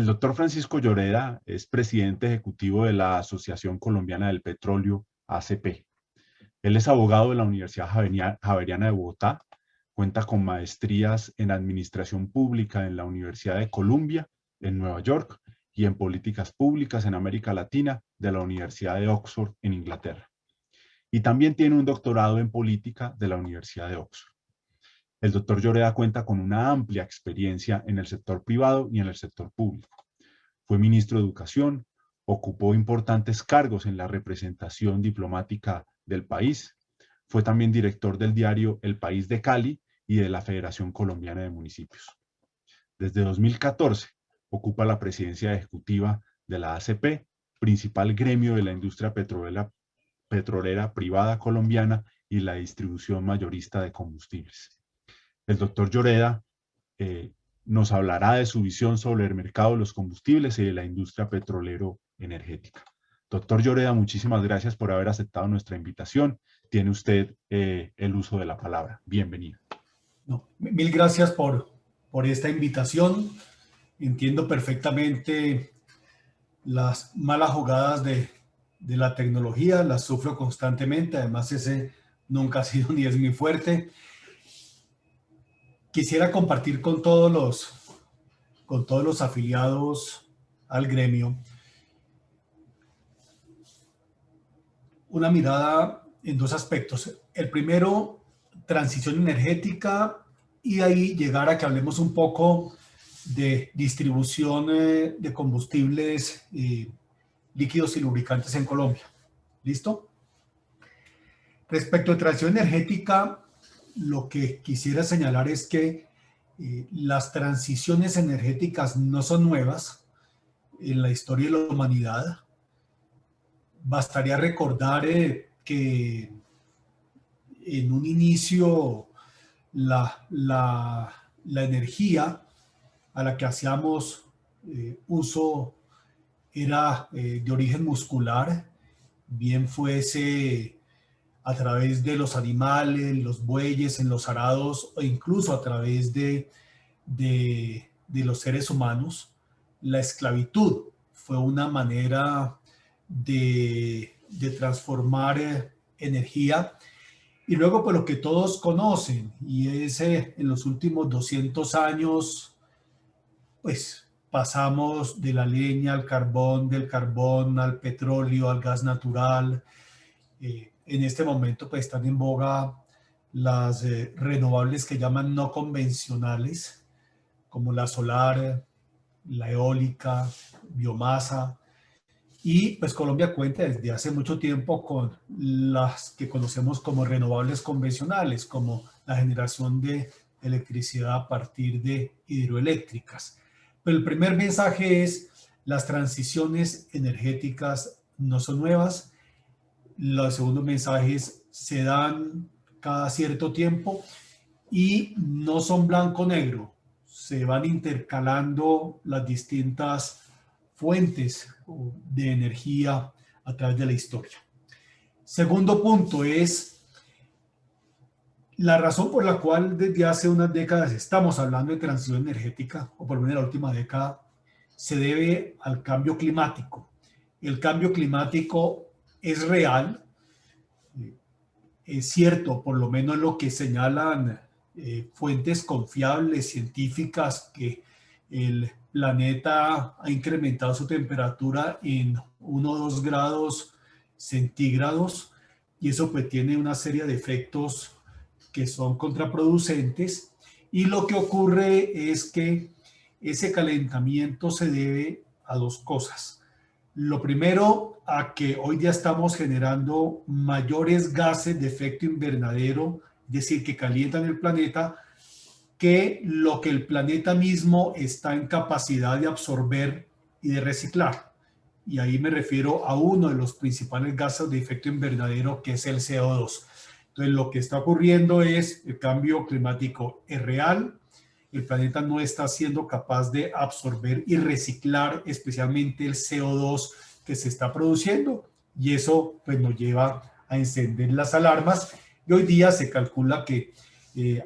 El doctor Francisco Lloreda es presidente ejecutivo de la Asociación Colombiana del Petróleo, ACP. Él es abogado de la Universidad Javeriana de Bogotá, cuenta con maestrías en Administración Pública en la Universidad de Columbia, en Nueva York, y en Políticas Públicas en América Latina de la Universidad de Oxford, en Inglaterra. Y también tiene un doctorado en Política de la Universidad de Oxford. El doctor Lloreda cuenta con una amplia experiencia en el sector privado y en el sector público. Fue ministro de Educación, ocupó importantes cargos en la representación diplomática del país, fue también director del diario El País de Cali y de la Federación Colombiana de Municipios. Desde 2014 ocupa la presidencia ejecutiva de la ACP, principal gremio de la industria petrolera privada colombiana y la distribución mayorista de combustibles. El doctor Lloreda nos hablará de su visión sobre el mercado de los combustibles y de la industria petrolero-energética. Doctor Lloreda, muchísimas gracias por haber aceptado nuestra invitación. Tiene usted el uso de la palabra. Bienvenido. No, mil gracias por esta invitación. Entiendo perfectamente las malas jugadas de la tecnología, las sufro constantemente. Además, ese nunca ha sido ni es mi fuerte. Quisiera compartir con todos los afiliados al gremio una mirada en dos aspectos. El primero, transición energética, y ahí llegar a que hablemos un poco de distribución de combustibles líquidos y lubricantes en Colombia. ¿Listo? Respecto a transición energética, lo que quisiera señalar es que las transiciones energéticas no son nuevas en la historia de la humanidad. Bastaría recordar que en un inicio la energía a la que hacíamos uso era de origen muscular, bien fuese a través de los animales, los bueyes, en los arados, o incluso a través de los seres humanos. La esclavitud fue una manera de transformar energía. Y luego, pues lo que todos conocen, y es en los últimos 200 años, pues pasamos de la leña al carbón, del carbón al petróleo, al gas natural. En este momento pues están en boga las renovables que llaman no convencionales, como la solar, la eólica, biomasa. Y pues Colombia cuenta desde hace mucho tiempo con las que conocemos como renovables convencionales, como la generación de electricidad a partir de hidroeléctricas. Pero el primer mensaje es: las transiciones energéticas no son nuevas. Los segundos mensajes se dan cada cierto tiempo y no son blanco-negro. Se van intercalando las distintas fuentes de energía a través de la historia. Segundo punto es la razón por la cual desde hace unas décadas estamos hablando de transición energética, o por lo menos la última década, se debe al cambio climático. El cambio climático es real, es cierto, por lo menos lo que señalan fuentes confiables, científicas, que el planeta ha incrementado su temperatura en 1 o 2 grados centígrados, y eso pues tiene una serie de efectos que son contraproducentes. Y lo que ocurre es que ese calentamiento se debe a dos cosas. Lo primero, a que hoy día estamos generando mayores gases de efecto invernadero, es decir, que calientan el planeta, que lo que el planeta mismo está en capacidad de absorber y de reciclar. Y ahí me refiero a uno de los principales gases de efecto invernadero, que es el CO2. Entonces, lo que está ocurriendo es el cambio climático es real. El planeta no está siendo capaz de absorber y reciclar especialmente el CO2 que se está produciendo, y eso pues nos lleva a encender las alarmas. Y hoy día se calcula que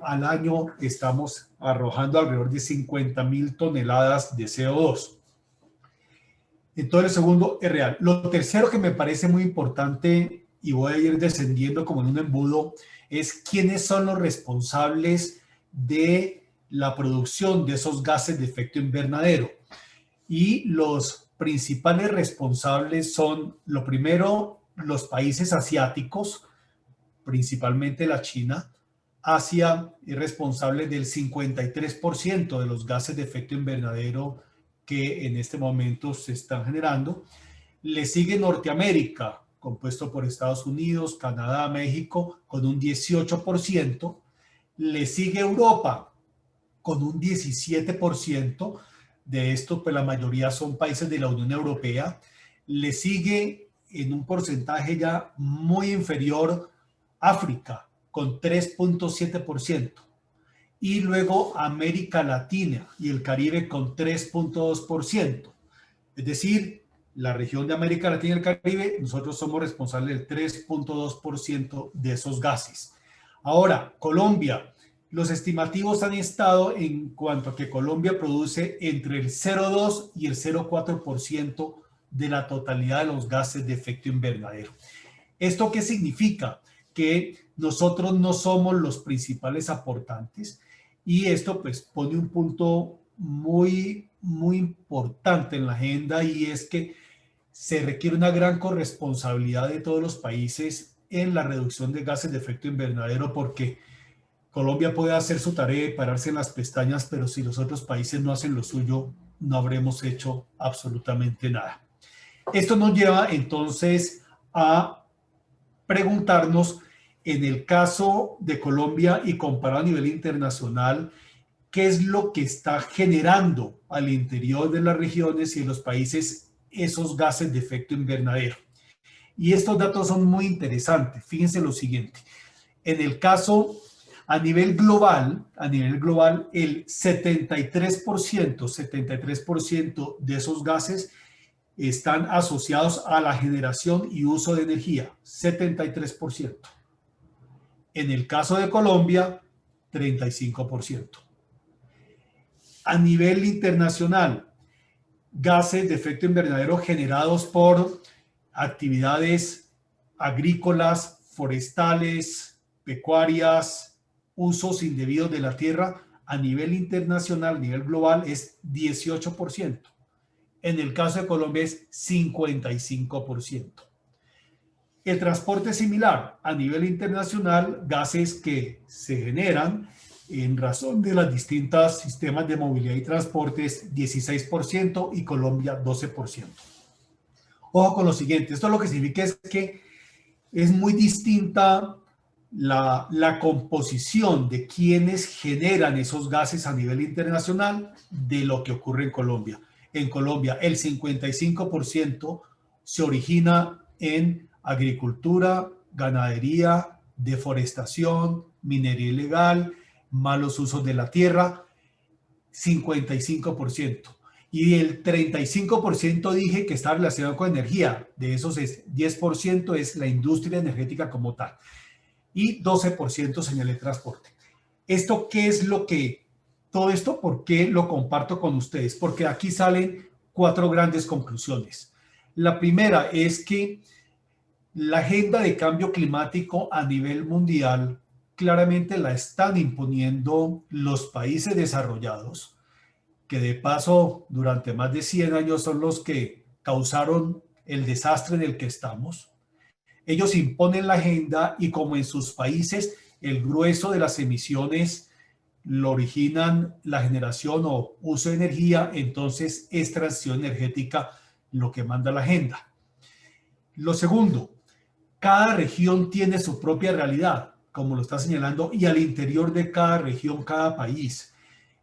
al año estamos arrojando alrededor de 50.000 toneladas de CO2. Entonces, el segundo es real. Lo tercero que me parece muy importante, y voy a ir descendiendo como en un embudo, es quiénes son los responsables de la producción de esos gases de efecto invernadero. Y los principales responsables son, lo primero, los países asiáticos, principalmente la China. Asia es responsable del 53% de los gases de efecto invernadero que en este momento se están generando. Le sigue Norteamérica, compuesto por Estados Unidos, Canadá, México, con un 18%. Le sigue Europa, con un 17%. De esto, pues la mayoría son países de la Unión Europea. Le sigue en un porcentaje ya muy inferior África, con 3.7%. Y luego América Latina y el Caribe con 3.2%. Es decir, la región de América Latina y el Caribe, nosotros somos responsables del 3.2% de esos gases. Ahora, Colombia, los estimativos han estado en cuanto a que Colombia produce entre el 0,2 y el 0,4% de la totalidad de los gases de efecto invernadero. ¿Esto qué significa? Que nosotros no somos los principales aportantes y esto pues pone un punto muy importante en la agenda, y es que se requiere una gran corresponsabilidad de todos los países en la reducción de gases de efecto invernadero, porque Colombia puede hacer su tarea y pararse en las pestañas, pero si los otros países no hacen lo suyo, no habremos hecho absolutamente nada. Esto nos lleva entonces a preguntarnos, en el caso de Colombia y comparado a nivel internacional, qué es lo que está generando al interior de las regiones y de los países esos gases de efecto invernadero. Y estos datos son muy interesantes. Fíjense lo siguiente. En el caso a nivel global, el 73% de esos gases están asociados a la generación y uso de energía, 73%. En el caso de Colombia, 35%. A nivel internacional, gases de efecto invernadero generados por actividades agrícolas, forestales, pecuarias, usos indebidos de la tierra, a nivel internacional, a nivel global, es 18%. En el caso de Colombia es 55%. El transporte es similar. A nivel internacional, gases que se generan en razón de los distintos sistemas de movilidad y transporte es 16% y Colombia 12%. Ojo con lo siguiente, esto lo que significa es que es muy distinta la composición de quienes generan esos gases a nivel internacional de lo que ocurre en Colombia. En Colombia, el 55% se origina en agricultura, ganadería, deforestación, minería ilegal, malos usos de la tierra, 55%. Y el 35% dije que está relacionado con energía. De esos 10% es la industria energética como tal. Y 12% señalé transporte. ¿Esto qué es lo que... Todo esto, ¿por qué lo comparto con ustedes? Porque aquí salen 4 grandes conclusiones. La primera es que la agenda de cambio climático a nivel mundial claramente la están imponiendo los países desarrollados, que de paso durante más de 100 años son los que causaron el desastre en el que estamos. Ellos imponen la agenda y como en sus países el grueso de las emisiones lo originan la generación o uso de energía, entonces es transición energética lo que manda la agenda. Lo segundo, cada región tiene su propia realidad, como lo está señalando, y al interior de cada región, cada país.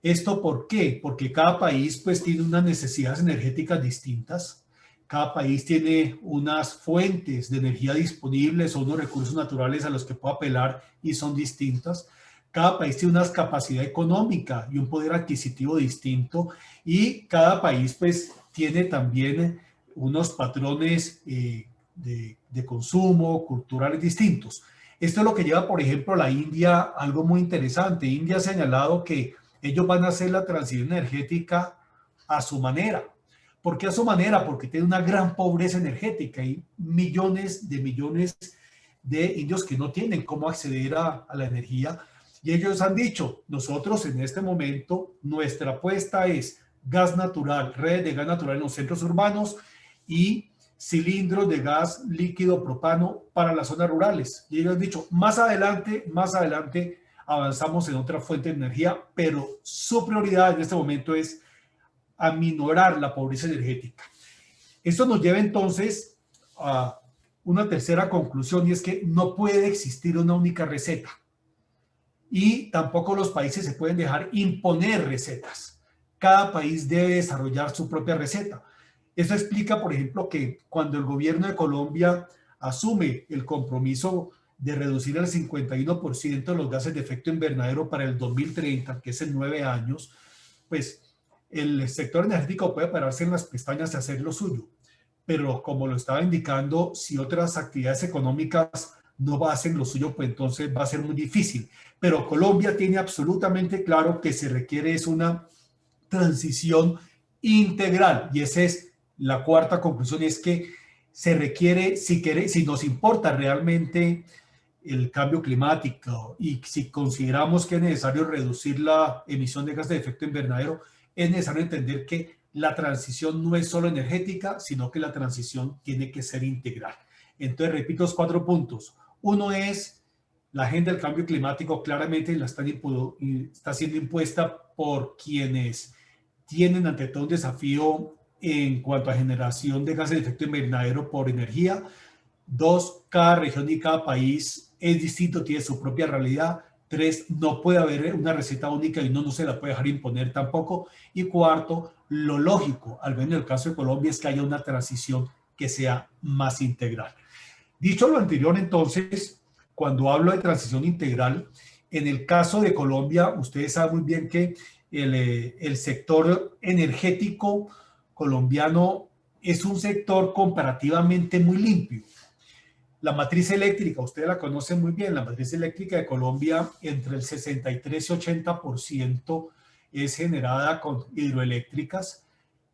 ¿Esto por qué? Porque cada país pues tiene unas necesidades energéticas distintas, cada país tiene unas fuentes de energía disponibles o unos recursos naturales a los que puede apelar y son distintas. Cada país tiene una capacidad económica y un poder adquisitivo distinto, y cada país pues tiene también unos patrones de consumo culturales distintos. Esto es lo que lleva, por ejemplo, a la India, algo muy interesante. India ha señalado que ellos van a hacer la transición energética a su manera, ¿Por qué a su manera? Porque tiene una gran pobreza energética y millones de indios que no tienen cómo acceder a la energía. Y ellos han dicho, nosotros en este momento, nuestra apuesta es gas natural, redes de gas natural en los centros urbanos y cilindros de gas líquido propano para las zonas rurales. Y ellos han dicho, más adelante avanzamos en otra fuente de energía, pero su prioridad en este momento es aminorar la pobreza energética. Esto nos lleva entonces a una tercera conclusión, y es que no puede existir una única receta. Y tampoco los países se pueden dejar imponer recetas. Cada país debe desarrollar su propia receta. Eso explica, por ejemplo, que cuando el gobierno de Colombia asume el compromiso de reducir el 51% de los gases de efecto invernadero para el 2030, que es en 9 años, pues el sector energético puede pararse en las pestañas y hacer lo suyo. Pero como lo estaba indicando, si otras actividades económicas no hacen lo suyo, pues entonces va a ser muy difícil. Pero Colombia tiene absolutamente claro que se requiere es una transición integral, y esa es la cuarta conclusión, es que se requiere, si nos importa realmente el cambio climático y si consideramos que es necesario reducir la emisión de gases de efecto invernadero, es necesario entender que la transición no es solo energética, sino que la transición tiene que ser integral. Entonces, repito los 4 puntos. Uno es la agenda del cambio climático, claramente está siendo impuesta por quienes tienen ante todo un desafío en cuanto a generación de gases de efecto invernadero por energía. 2, cada región y cada país es distinto, tiene su propia realidad. 3, no puede haber una receta única y no se la puede dejar imponer tampoco. Y 4, lo lógico, al menos en el caso de Colombia, es que haya una transición que sea más integral. Dicho lo anterior, entonces, cuando hablo de transición integral, en el caso de Colombia, ustedes saben muy bien que el sector energético colombiano es un sector comparativamente muy limpio. La matriz eléctrica, ustedes la conocen muy bien, la matriz eléctrica de Colombia entre el 63 y 80% es generada con hidroeléctricas.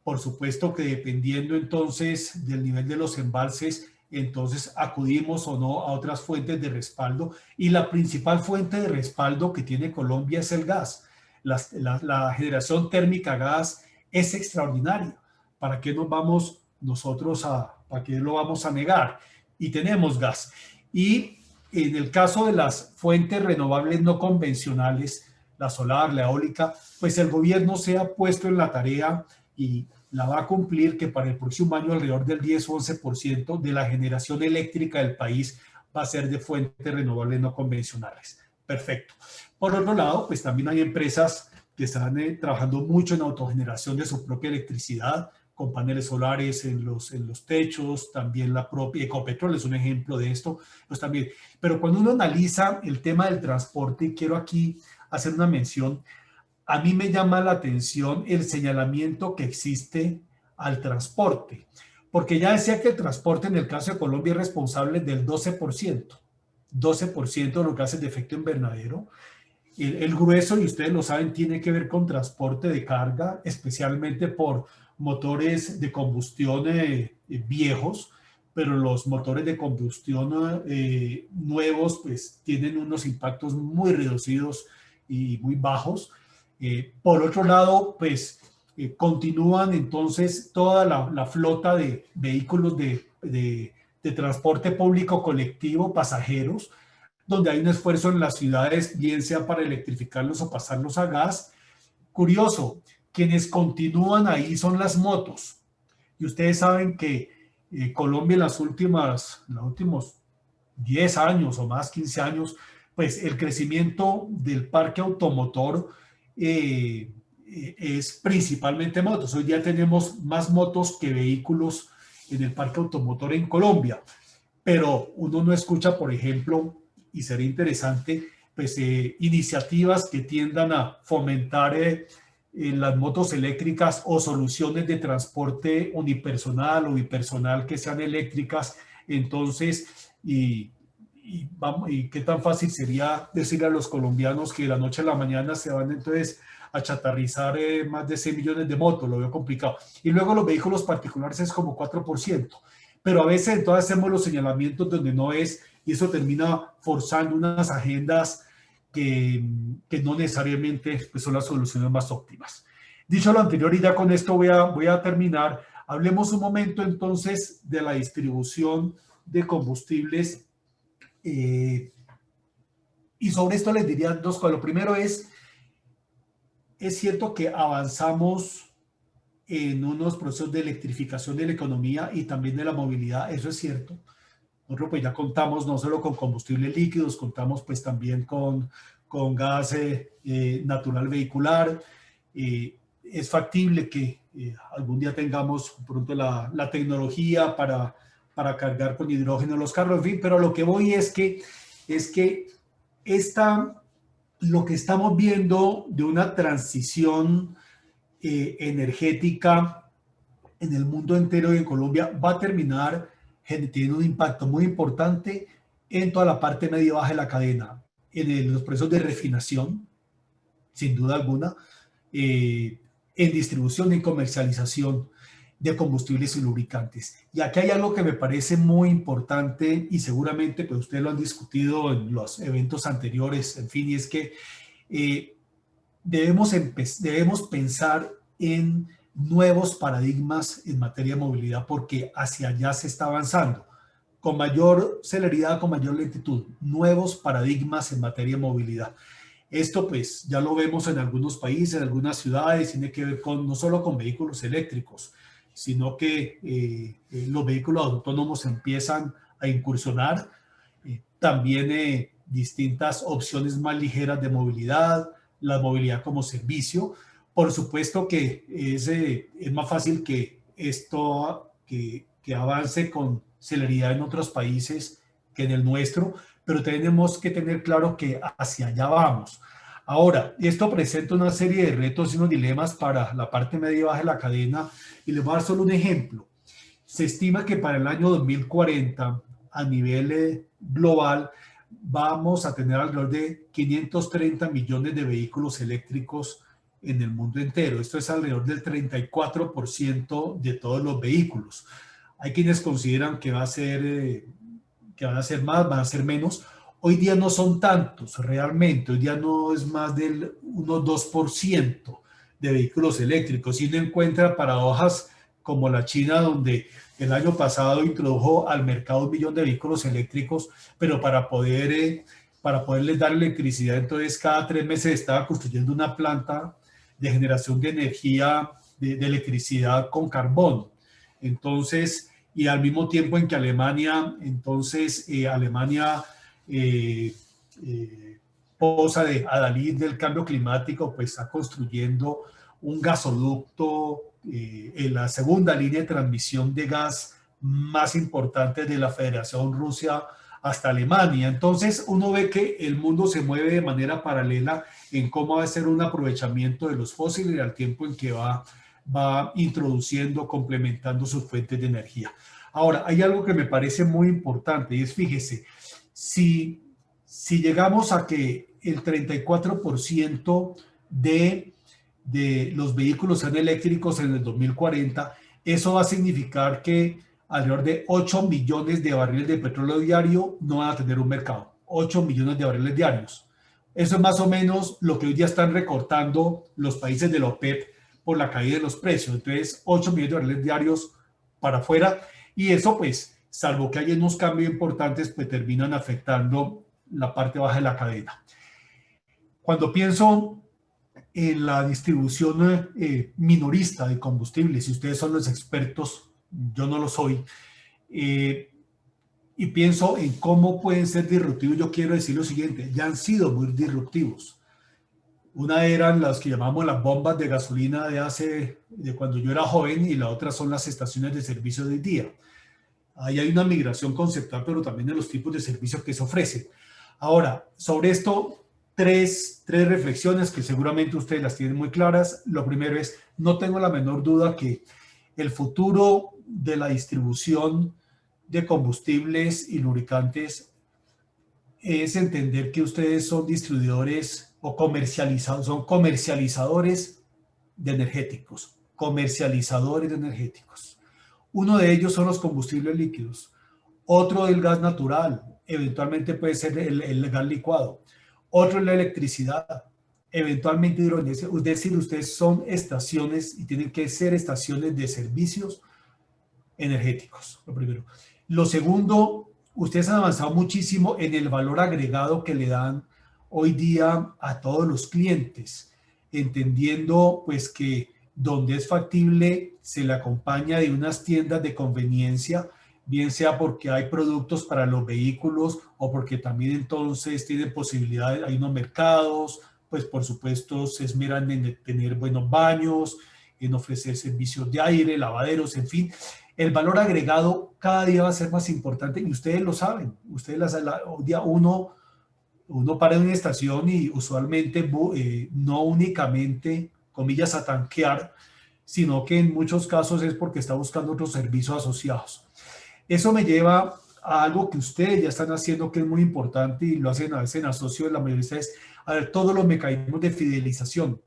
Por supuesto que dependiendo entonces del nivel de los embalses, entonces acudimos o no a otras fuentes de respaldo. Y la principal fuente de respaldo que tiene Colombia es el gas. La generación térmica gas es extraordinaria. ¿Para qué nos vamos nosotros para qué lo vamos a negar? Y tenemos gas. Y en el caso de las fuentes renovables no convencionales, la solar, la eólica, pues el gobierno se ha puesto en la tarea y la va a cumplir que para el próximo año alrededor del 10 o 11% de la generación eléctrica del país va a ser de fuentes renovables no convencionales. Perfecto. Por otro lado, pues también hay empresas que están trabajando mucho en autogeneración de su propia electricidad, con paneles solares en los techos, también la propia Ecopetrol es un ejemplo de esto, pues también. Pero cuando uno analiza el tema del transporte, quiero aquí hacer una mención. A mí me llama la atención el señalamiento que existe al transporte, porque ya decía que el transporte en el caso de Colombia es responsable del 12% de los gases de efecto invernadero. El grueso, y ustedes lo saben, tiene que ver con transporte de carga, especialmente por motores de combustión viejos, pero los motores de combustión nuevos pues tienen unos impactos muy reducidos y muy bajos. Por otro lado, pues continúan entonces toda la flota de vehículos de transporte público colectivo, pasajeros, donde hay un esfuerzo en las ciudades, bien sea para electrificarlos o pasarlos a gas. Curioso, quienes continúan ahí son las motos. Y ustedes saben que Colombia en los últimos 10 años o más, 15 años, pues el crecimiento del parque automotor es principalmente motos. Hoy día tenemos más motos que vehículos en el parque automotor en Colombia, pero uno no escucha, por ejemplo, y sería interesante, pues iniciativas que tiendan a fomentar las motos eléctricas o soluciones de transporte unipersonal o bipersonal que sean eléctricas. Entonces, y qué tan fácil sería decirle a los colombianos que de la noche a la mañana se van entonces chatarrizar más de 6 millones de motos, lo veo complicado. Y luego los vehículos particulares es como 4%. Pero a veces entonces hacemos los señalamientos donde no es, y eso termina forzando unas agendas que no necesariamente pues, son las soluciones más óptimas. Dicho lo anterior, y ya con esto voy a terminar, hablemos un momento entonces de la distribución de combustibles. Y sobre esto les diría dos cosas. Lo primero es cierto que avanzamos en unos procesos de electrificación de la economía y también de la movilidad, eso es cierto. Nosotros pues ya contamos no solo con combustibles líquidos, contamos pues también con gas natural vehicular. Es factible que algún día tengamos pronto la tecnología para cargar con hidrógeno los carros, en fin, pero lo que voy es que lo que estamos viendo de una transición energética en el mundo entero y en Colombia va a terminar teniendo un impacto muy importante en toda la parte media y baja de la cadena, en los procesos de refinación, sin duda alguna, en distribución y comercialización de combustibles y lubricantes. Y aquí hay algo que me parece muy importante y seguramente pues ustedes lo han discutido en los eventos anteriores, en fin, y es que debemos pensar en nuevos paradigmas en materia de movilidad porque hacia allá se está avanzando con mayor celeridad, con mayor lentitud, nuevos paradigmas en materia de movilidad. Esto pues ya lo vemos en algunos países, en algunas ciudades, tiene que ver con no solo con vehículos eléctricos, sino que los vehículos autónomos empiezan a incursionar, también distintas opciones más ligeras de movilidad, la movilidad como servicio. Por supuesto que es más fácil que esto que avance con celeridad en otros países que en el nuestro, pero tenemos que tener claro que hacia allá vamos. Ahora, esto presenta una serie de retos y unos dilemas para la parte media y baja de la cadena, y les voy a dar solo un ejemplo. Se estima que para el año 2040, a nivel global, vamos a tener alrededor de 530 millones de vehículos eléctricos en el mundo entero. Esto es alrededor del 34% de todos los vehículos. Hay quienes consideran que van a ser más, van a ser menos. Hoy día no son tantos realmente, hoy día no es más del 1-2% de vehículos eléctricos. Y uno encuentra paradojas como la China, donde el año pasado introdujo al mercado 1 millón de vehículos eléctricos, pero para poderles dar electricidad, entonces cada 3 meses estaba construyendo una planta de generación de energía, de electricidad con carbón. Entonces, y al mismo tiempo en que Alemania, Alemania posa de adalid del cambio climático, pues está construyendo un gasoducto en la segunda línea de transmisión de gas más importante de la Federación Rusia hasta Alemania. Entonces uno ve que el mundo se mueve de manera paralela en cómo va a ser un aprovechamiento de los fósiles y al tiempo en que va introduciendo, complementando sus fuentes de energía. Ahora, hay algo que me parece muy importante y es, fíjese, si llegamos a que el 34% de los vehículos sean eléctricos en el 2040, eso va a significar que alrededor de 8 millones de barriles de petróleo diario no van a tener un mercado. 8 millones de barriles diarios. Eso es más o menos lo que hoy día están recortando los países de la OPEP por la caída de los precios. Entonces, 8 millones de barriles diarios para afuera. Y eso, pues, salvo que haya unos cambios importantes, pues terminan afectando la parte baja de la cadena. Cuando pienso en la distribución minorista de combustibles, si ustedes son los expertos, yo no lo soy, y pienso en cómo pueden ser disruptivos, yo quiero decir lo siguiente, ya han sido muy disruptivos. Una eran las que llamamos las bombas de gasolina de cuando yo era joven, y la otra son las estaciones de servicio de día. Ahí hay una migración conceptual, pero también de los tipos de servicios que se ofrecen. Ahora, sobre esto, tres reflexiones que seguramente ustedes las tienen muy claras. Lo primero es, no tengo la menor duda que el futuro de la distribución de combustibles y lubricantes es entender que ustedes son distribuidores o comercializados, son comercializadores de energéticos, comercializadores de energéticos. Uno de ellos son los combustibles líquidos, otro el gas natural, eventualmente puede ser el gas licuado, otro es la electricidad, eventualmente hidrógeno. Es decir, ustedes son estaciones y tienen que ser estaciones de servicios energéticos, lo primero. Lo segundo, ustedes han avanzado muchísimo en el valor agregado que le dan hoy día a todos los clientes, entendiendo pues que donde es factible se le acompaña de unas tiendas de conveniencia, bien sea porque hay productos para los vehículos o porque también entonces tienen posibilidades, hay unos mercados, pues por supuesto se esmeran en tener buenos baños, en ofrecer servicios de aire, lavaderos, en fin. El valor agregado cada día va a ser más importante y ustedes lo saben. Ustedes un día uno para en una estación y usualmente no únicamente, comillas, a tanquear, sino que en muchos casos es porque está buscando otros servicios asociados. Eso me lleva a algo que ustedes ya están haciendo que es muy importante y lo hacen a veces en asocio de la mayoría de ustedes, a ver, todos los mecanismos de fidelización.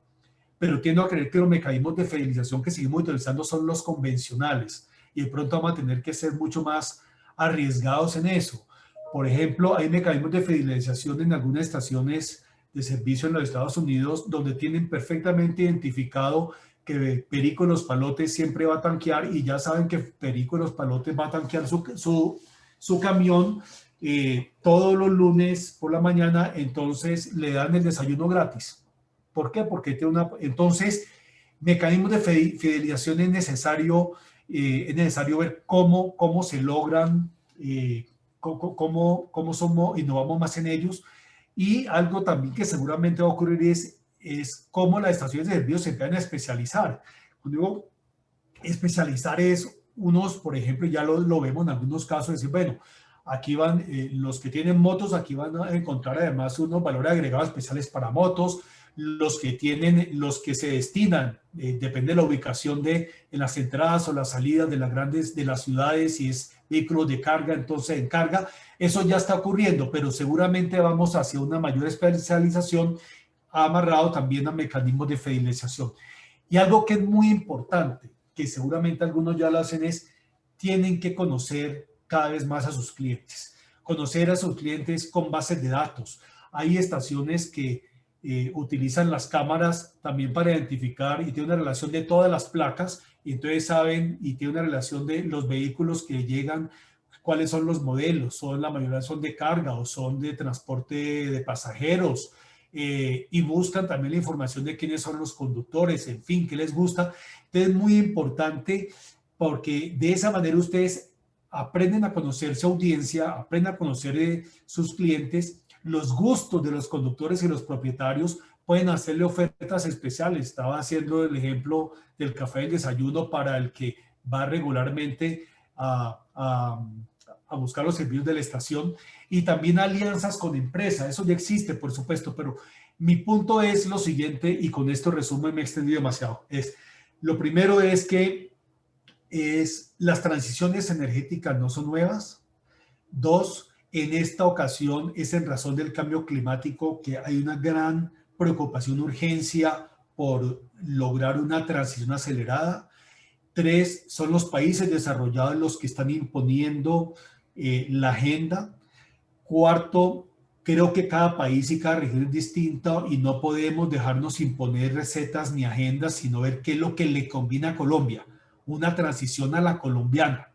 Pero tiendo a creer que los mecanismos de fidelización que seguimos utilizando son los convencionales y de pronto vamos a tener que ser mucho más arriesgados en eso. Por ejemplo, hay mecanismos de fidelización en algunas estaciones de servicio en los Estados Unidos donde tienen perfectamente identificado que Perico de los Palotes siempre va a tanquear y ya saben que Perico de los Palotes va a tanquear su camión todos los lunes por la mañana, entonces le dan el desayuno gratis. ¿Por qué? Porque tiene entonces, mecanismos de fidelización es necesario ver cómo se logran, cómo somos, innovamos más en ellos. Y algo también que seguramente va a ocurrir es cómo las estaciones de servicio se empiezan a especializar. Cuando digo especializar es unos, por ejemplo, ya lo vemos en algunos casos, decir, bueno, aquí van los que tienen motos, aquí van a encontrar además unos valores agregados especiales para motos, los que se destinan, depende de la ubicación en las entradas o las salidas de las ciudades, si es vehículos de carga, entonces en carga, eso ya está ocurriendo, pero seguramente vamos hacia una mayor especialización amarrado también a mecanismos de fidelización. Y algo que es muy importante, que seguramente algunos ya lo hacen, es tienen que conocer cada vez más a sus clientes, conocer a sus clientes con bases de datos. Hay estaciones que utilizan las cámaras también para identificar y tienen una relación de todas las placas y entonces saben y tienen una relación de los vehículos que llegan, cuáles son los modelos, la mayoría son de carga o son de transporte de pasajeros, y buscan también la información de quiénes son los conductores, en fin, qué les gusta. Entonces es muy importante porque de esa manera ustedes aprenden a conocer su audiencia, aprenden a conocer sus clientes, los gustos de los conductores y los propietarios, pueden hacerle ofertas especiales. Estaba haciendo el ejemplo del café del desayuno para el que va regularmente a buscar los servicios de la estación y también alianzas con empresas. Eso ya existe, por supuesto, pero mi punto es lo siguiente y con esto resumo y me he extendido demasiado. Lo primero es que las transiciones energéticas no son nuevas. Dos, en esta ocasión es en razón del cambio climático que hay una gran preocupación, urgencia por lograr una transición acelerada. Tres, son los países desarrollados los que están imponiendo la agenda. Cuarto, creo que cada país y cada región es distinta y no podemos dejarnos imponer recetas ni agendas, sino ver qué es lo que le conviene a Colombia. Una transición a la colombiana,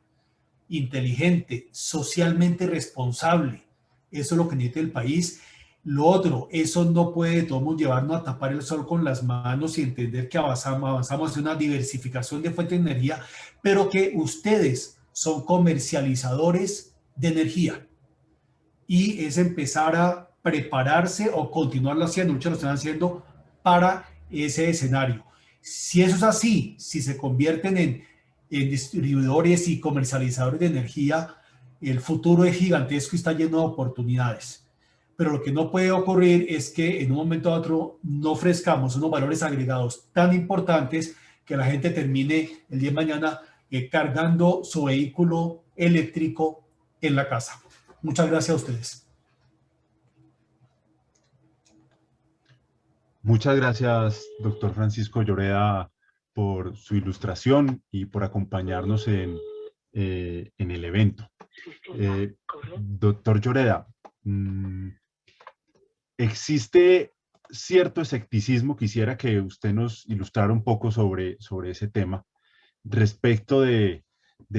inteligente, socialmente responsable. Eso es lo que necesita el país. Lo otro, eso no puede de todos modos llevarnos a tapar el sol con las manos y entender que avanzamos en una diversificación de fuentes de energía, pero que ustedes son comercializadores de energía. Y es empezar a prepararse o continuarlo haciendo, muchos lo están haciendo para ese escenario. Si eso es así, si se convierten en distribuidores y comercializadores de energía, el futuro es gigantesco y está lleno de oportunidades. Pero lo que no puede ocurrir es que en un momento a otro no ofrezcamos unos valores agregados tan importantes que la gente termine el día de mañana cargando su vehículo eléctrico en la casa. Muchas gracias a ustedes. Muchas gracias, doctor Francisco Lloreda, por su ilustración y por acompañarnos en el evento. Doctor Lloreda, existe cierto escepticismo, quisiera que usted nos ilustrara un poco sobre ese tema, respecto de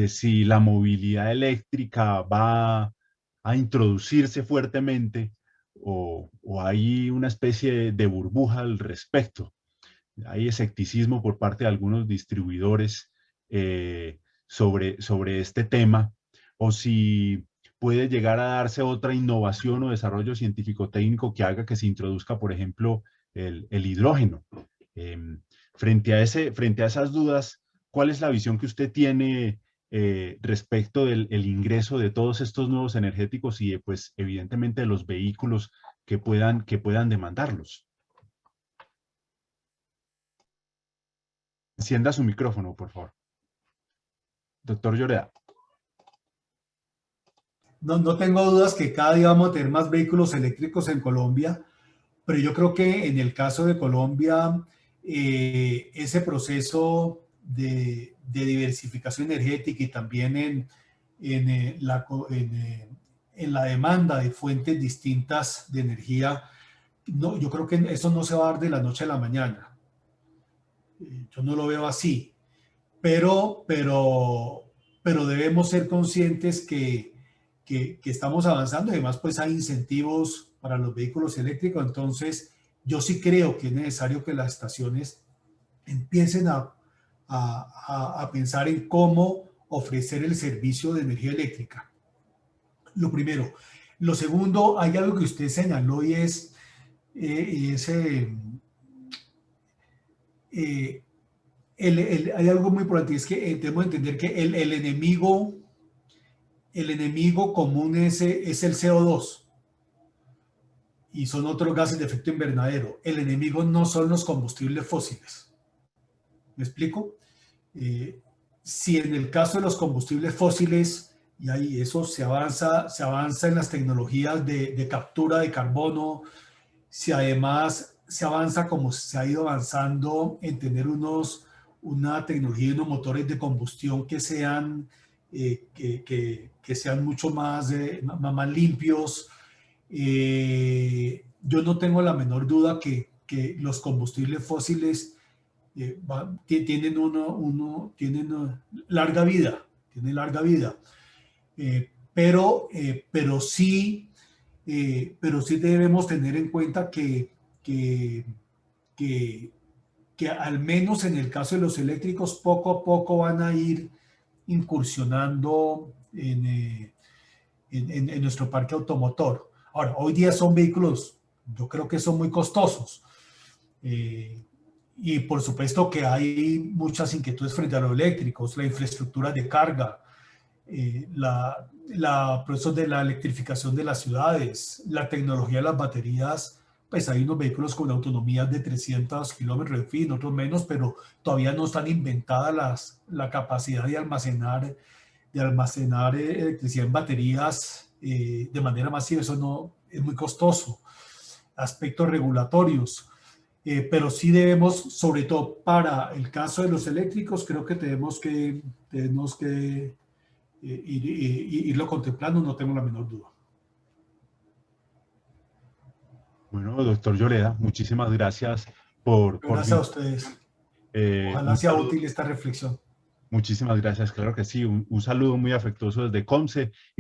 si la movilidad eléctrica va a introducirse fuertemente o hay una especie de burbuja al respecto. Hay escepticismo por parte de algunos distribuidores sobre este tema, o si puede llegar a darse otra innovación o desarrollo científico-técnico que haga que se introduzca, por ejemplo, el hidrógeno. Frente a esas dudas, ¿cuál es la visión que usted tiene respecto del ingreso de todos estos nuevos energéticos y, pues, evidentemente, de los vehículos que puedan demandarlos? Encienda su micrófono, por favor. Doctor Lloreda. No tengo dudas que cada día vamos a tener más vehículos eléctricos en Colombia, pero yo creo que en el caso de Colombia, ese proceso de diversificación energética y también en la demanda de fuentes distintas de energía, no, yo creo que eso no se va a dar de la noche a la mañana. Yo no lo veo así, pero debemos ser conscientes que estamos avanzando y además pues hay incentivos para los vehículos eléctricos. Entonces yo sí creo que es necesario que las estaciones empiecen a pensar en cómo ofrecer el servicio de energía eléctrica. Lo primero. Lo segundo, hay algo que usted señaló y hay algo muy importante, es que tenemos que entender que el enemigo común es el CO2 y son otros gases de efecto invernadero. El enemigo no son los combustibles fósiles. ¿Me explico? Si en el caso de los combustibles fósiles, y ahí eso se avanza en las tecnologías de captura de carbono, si además se avanza como se ha ido avanzando en tener una tecnología y unos motores de combustión que sean mucho más limpios. Yo no tengo la menor duda que los combustibles fósiles tienen larga vida, pero sí debemos tener en cuenta que al menos en el caso de los eléctricos, poco a poco van a ir incursionando en nuestro parque automotor. Ahora, hoy día son vehículos, yo creo que son muy costosos. Y por supuesto que hay muchas inquietudes frente a los eléctricos, la infraestructura de carga, la proceso de la electrificación de las ciudades, la tecnología de las baterías. Pues hay unos vehículos con autonomías de 300 kilómetros, en fin, otros menos, pero todavía no están inventadas la capacidad de almacenar electricidad en baterías de manera masiva. Eso no es muy costoso. Aspectos regulatorios. Pero sí debemos, sobre todo para el caso de los eléctricos, creo que tenemos que irlo contemplando, no tengo la menor duda. Bueno, doctor Lloreda, muchísimas gracias Gracias a ustedes. Ojalá sea útil esta reflexión. Muchísimas gracias, claro que sí. Un saludo muy afectuoso desde COMCE.